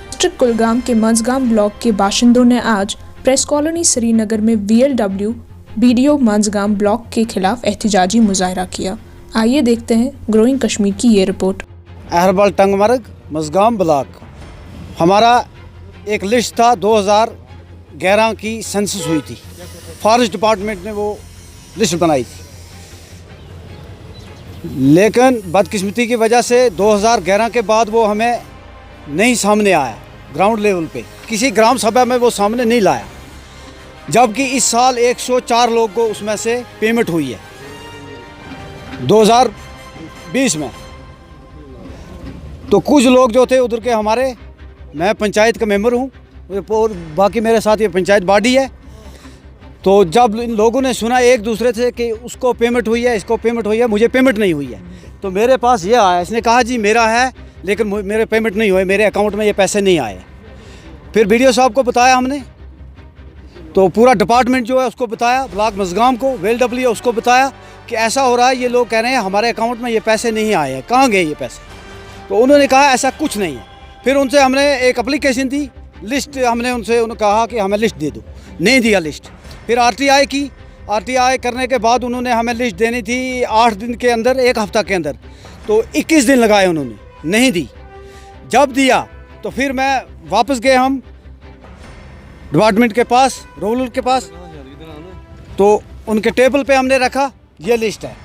District Kulgam के मंझगाम block के बाशिंदों ने आज प्रेस कॉलोनी श्रीनगर में VLW BDO मंझगाम ब्लॉक के खिलाफ एहतजाजी मुजाहरा किया। आइए देखते हैं ग्रोइंग कश्मीर की ये रिपोर्ट। अहरबल टंगमर्ग मंझगाम ब्लॉक, हमारा एक लिस्ट था 2011 की सेंसस हुई थी, फॉरेस्ट डिपार्टमेंट ने वो लिस्ट बनाई थी, लेकिन बदकिस्मती की वजह से 2011 के बाद वो हमें नहीं सामने आया। ग्राउंड लेवल पे किसी ग्राम सभा में वो सामने नहीं लाया, जबकि इस साल 104 लोग को उसमें से पेमेंट हुई है 2020 में। तो कुछ लोग जो थे उधर के हमारे, मैं पंचायत का मेंबर हूँ और बाकी मेरे साथ ये पंचायत बॉडी है, तो जब इन लोगों ने सुना एक दूसरे से कि उसको पेमेंट हुई है, इसको पेमेंट हुई है, मुझे पेमेंट नहीं हुई है, तो मेरे पास ये आया। इसने कहा जी मेरा है लेकिन मेरे पेमेंट नहीं हुए, मेरे अकाउंट में ये पैसे नहीं आए। फिर BDO साहब को बताया हमने, तो पूरा डिपार्टमेंट जो है उसको बताया, ब्लॉक मंझगाम को, VLW उसको बताया कि ऐसा हो रहा है, ये लोग कह रहे हैं हमारे अकाउंट में ये पैसे नहीं आए हैं, कहाँ गए ये पैसे। तो उन्होंने कहा ऐसा कुछ नहीं है। फिर उनसे हमने एक एप्लीकेशन दी, लिस्ट हमने उनसे कहा कि हमें लिस्ट दे दो, नहीं दिया लिस्ट। फिर RTI की, RTI करने के बाद उन्होंने हमें लिस्ट देनी थी 8 दिन के अंदर, एक हफ्ता के अंदर, तो 21 दिन लगाए उन्होंने, नहीं दी। जब दिया तो फिर मैं वापस गए हम डिपार्टमेंट के पास, रूरल के पास, तो उनके टेबल पे हमने रखा, ये लिस्ट है,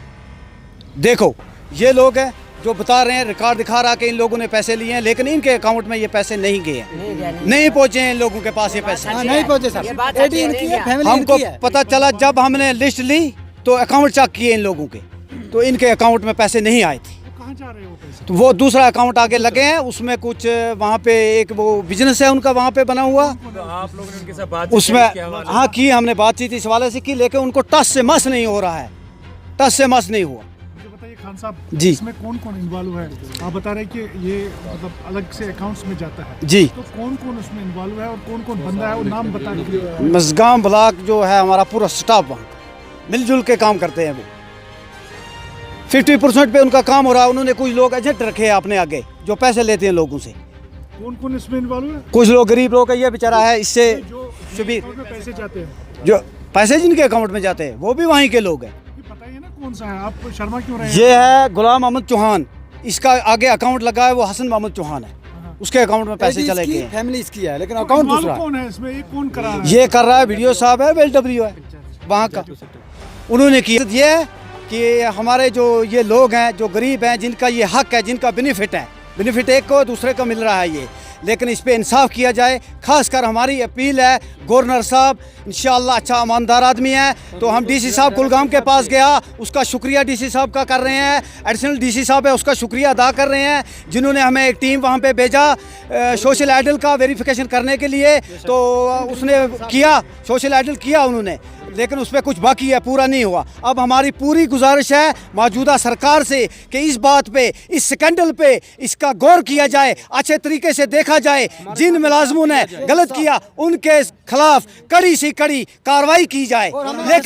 देखो ये लोग हैं जो बता रहे हैं, रिकॉर्ड दिखा रहा कि इन लोगों ने पैसे लिए हैं, लेकिन इनके अकाउंट में ये पैसे नहीं गए हैं, नहीं पहुंचे हैं इन लोगों के पास ये पैसे, नहीं पहुंचे सर। हमको पता चला जब हमने लिस्ट ली तो अकाउंट चेक किए इन लोगों के, तो इनके अकाउंट में पैसे नहीं आए थे। कहाँ जा रहे हो पैसे? तो वो दूसरा अकाउंट आगे लगे हैं, उसमें कुछ वहाँ पे एक वो बिजनेस है उनका वहाँ पे बना हुआ, तो आप लोगों ने उनके साथ बात उसमें हाँ की, हमने बातचीत इस वाले से की, लेकिन उनको टस से मस नहीं हो रहा है, टस से मस नहीं हुआ। मुझे बताइए खान साहब जी, इसमें कौन कौन इन्वॉल्व है? आप बता रहे हैं कि ये मतलब अलग से अकाउंट्स में जाता है जी, तो कौन कौन उसमें इन्वॉल्व है और कौन कौन बंदा है, वो नाम बता दीजिए। मंझगाम ब्लॉक जो है हमारा पूरा स्टाफ वहाँ मिलजुल के काम करते हैं, वो 50% पे उनका काम हो रहा है। उन्होंने कुछ लोग एजेंट रखे हैं अपने आगे जो पैसे लेते हैं लोगों से। कौन कौन इसमें इन्वॉल्व है? कुछ लोग गरीब लोग है, ये बेचारा है, इससे जो शिविर अकाउंट में पैसे जाते हैं, जो पैसे जिनके अकाउंट में जाते हैं वो भी वहीं के लोग हैं। ये पता ही है ना कौन सा है, आप शर्मा क्यों रहे हैं? ये है गुलाम अहमद चौहान, इसका आगे अकाउंट लगा है, वो हसन मोहम्मद चौहान है, उसके अकाउंट में पैसे चले गए हैं। फैमिली इसकी है लेकिन अकाउंट दूसरा कौन है इसमें? ये कौन करा रहा है? ये कर रहा है BDO साहब है, VLW है वहाँ का, उन्होंने किया। ये है कि हमारे जो ये लोग हैं जो गरीब हैं, जिनका ये हक है, जिनका बेनिफिट है, बेनिफिट एक को दूसरे को मिल रहा है ये, लेकिन इस पे इंसाफ किया जाए। खासकर हमारी अपील है, गवर्नर साहब इंशाअल्लाह अच्छा ईमानदार आदमी है, तो हम DC साहब कुलगाम के पास गया, उसका शुक्रिया DC साहब का कर रहे हैं, एडिशनल DC साहब है उसका शुक्रिया अदा कर रहे हैं, जिन्होंने हमें एक टीम वहाँ पे भेजा सोशल आइडल का वेरिफिकेशन करने के लिए। तो उसने किया, सोशल आइडल किया उन्होंने, लेकिन उस पर कुछ बाकी है, पूरा नहीं हुआ। अब हमारी पूरी गुजारिश है मौजूदा सरकार से कि इस बात पे, इस स्कैंडल पे इसका गौर किया जाए, अच्छे तरीके से देखा जाए, जिन मुलाजमों ने गलत किया उनके खिलाफ कड़ी से कड़ी कार्रवाई की जाए। लेकिन